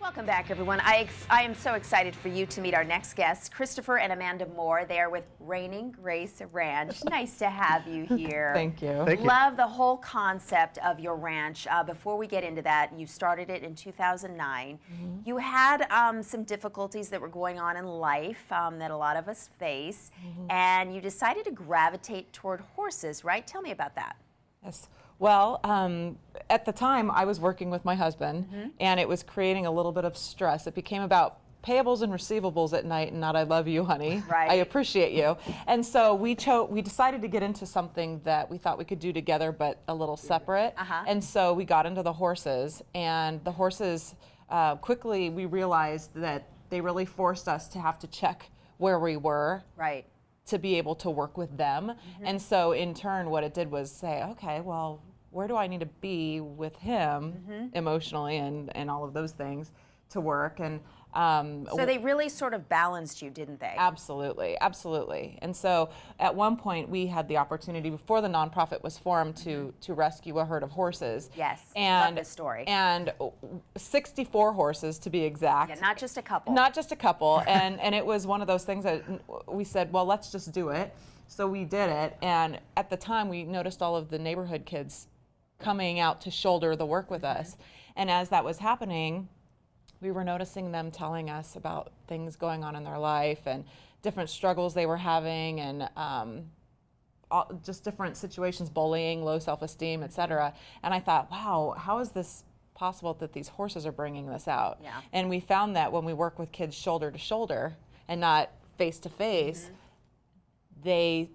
Welcome back, everyone. I am so excited for you to meet our next guests, Christopher and Amanda Moore. They are with Reigning Grace Ranch. Nice to have you here. Thank you. Thank you. Love the whole concept of your ranch. Before we get into that, you started it in 2009. You had some difficulties that were going on in life that a lot of us face, and you decided to gravitate toward horses, right? Tell me about that. Yes. Well, at the time, I was working with my husband, and it was creating a little bit of stress. It became about payables and receivables at night, and not "I love you, honey." Right. I appreciate you. And so we decided to get into something that we thought we could do together, but a little separate. And so we got into the horses, and the horses quickly we realized that they really forced us to have to check where we were. Right. To be able to work with them. And so in turn, what it did was say, okay, well, where do I need to be with him emotionally and all of those things to work? And so they really sort of balanced you, didn't they? Absolutely, absolutely. And so at one point we had the opportunity before the nonprofit was formed to rescue a herd of horses. Yes, and love this story. And 64 horses to be exact. Yeah, not just a couple. Not just a couple. and it was one of those things that we said, well, let's just do it. So we did it. And at the time we noticed all of the neighborhood kids coming out to shoulder the work with us. And as that was happening, we were noticing them telling us about things going on in their life and different struggles they were having and just different situations, bullying, low self-esteem, etc. And I thought, wow, how is this possible that these horses are bringing this out? Yeah. And we found that when we work with kids shoulder to shoulder and not face to face, they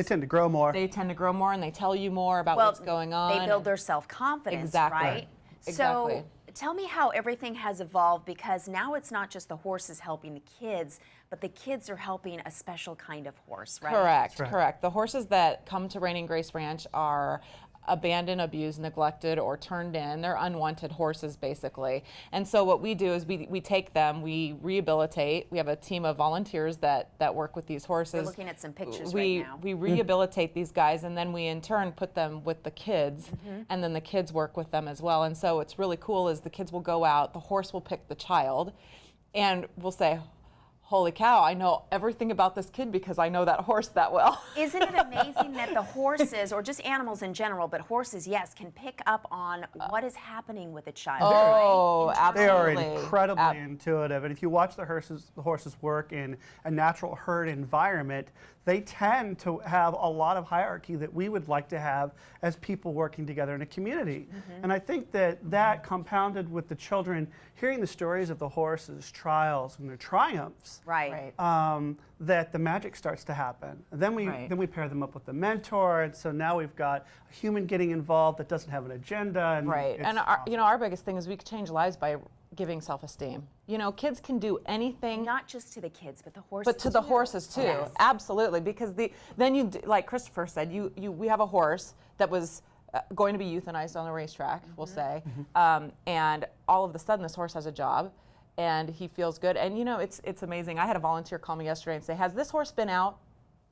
tend to grow more. They tend to grow more and they tell you more about what's going on. They build their self-confidence, Exactly. right? Exactly. So tell me how everything has evolved, because now it's not just the horses helping the kids, but the kids are helping a special kind of horse, right? Correct, right. correct. The horses that come to Reigning Grace Ranch are abandoned, abused, neglected, or turned in. They're unwanted horses, basically. And so what we do is we take them, we rehabilitate. We have a team of volunteers that work with these horses. We're looking at some pictures right now. We rehabilitate these guys, and then we in turn put them with the kids, and then the kids work with them as well. And so what's really cool is the kids will go out, the horse will pick the child, and we'll say, holy cow, I know everything about this kid because I know that horse that well. Isn't it amazing that the horses, or just animals in general, but horses, yes, can pick up on what is happening with a child, Oh, right? absolutely. They are incredibly intuitive, and if you watch the horses work in a natural herd environment, they tend to have a lot of hierarchy that we would like to have as people working together in a community. And I think that compounded with the children hearing the stories of the horses' trials and their triumphs, Right. that the magic starts to happen. And then we pair them up with the mentor, and so now we've got a human getting involved that doesn't have an agenda. And Right, and our biggest thing is we change lives by giving self-esteem. You know, kids can do anything. Not just to the kids, but the horses But to the horses too, Yes. absolutely. Because like Christopher said, we have a horse that was going to be euthanized on the racetrack, we'll say, and all of a sudden this horse has a job, and he feels good. And you know, it's amazing. I had a volunteer call me yesterday and say, "Has this horse been out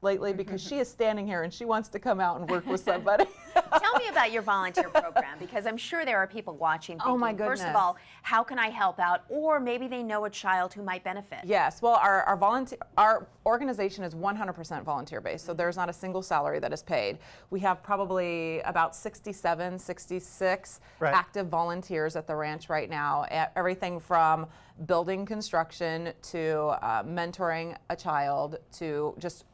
lately? Because she is standing here and she wants to come out and work with somebody." Tell me about your volunteer program, because I'm sure there are people watching thinking, Oh my first of goodness. all, how can I help out? Or maybe they know a child who might benefit. Yes, well, our organization is 100% volunteer based, so there's not a single salary that is paid. We have probably about 67, 66 Right. active volunteers at the ranch right now. Everything from building construction to mentoring a child to just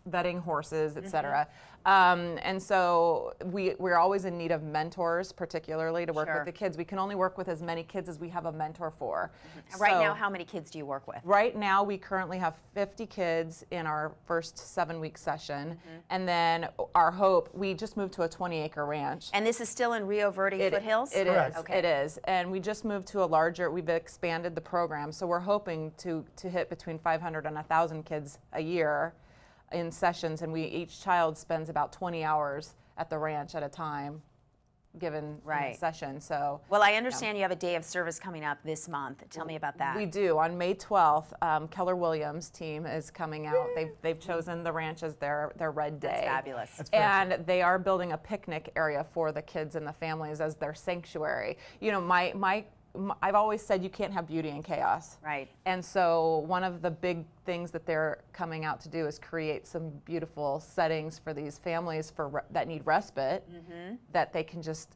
vetting horses, etc. And so we're always in need of mentors, particularly to work Sure. with the kids. We can only work with as many kids as we have a mentor for. Right So now, how many kids do you work with? right now, we currently have 50 kids in our first 7-week session. And then our hope, we just moved to a 20-acre ranch. And this is still in Rio Verde foothills? It is. Correct. Okay. It is. And we just moved to a larger, we've expanded the program. So we're hoping to hit between 500 and 1,000 kids a year in sessions. And each child spends about 20 hours at the ranch at a time, given in Right. the session. So Well, I understand you have a day of service coming up this month. Tell me about that. we do. On May 12th, Keller Williams team is coming out. They've chosen the ranch as their red day. That's fabulous. That's very And they are building a picnic area for the kids and the families as their sanctuary. You know, my I've always said you can't have beauty in chaos. Right. And so one of the big things that they're coming out to do is create some beautiful settings for these families that need respite, that they can just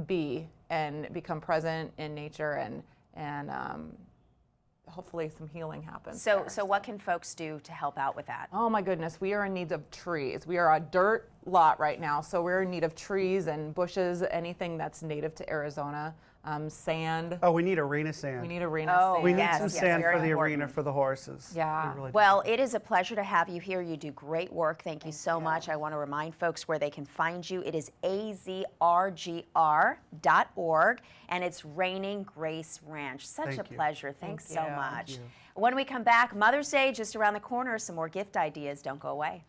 be and become present in nature, and hopefully some healing happens. So what can folks do to help out with that? Oh my goodness, we are in need of trees. We are a dirt lot right now, so we're in need of trees and bushes, anything that's native to Arizona. Sand. Oh, we need arena sand. We need arena sand. We need Yes, some yes, sand very for the important. arena for the horses. Yeah. We really do. Well, it is a pleasure to have you here. You do great work. Thank you so much. I want to remind folks where they can find you. It is azrgr.org, and it's Raining Grace Ranch. Such Thank a you. pleasure. Thanks so you. much. Thank you. When we come back, Mother's Day just around the corner. Some more gift ideas. Don't go away.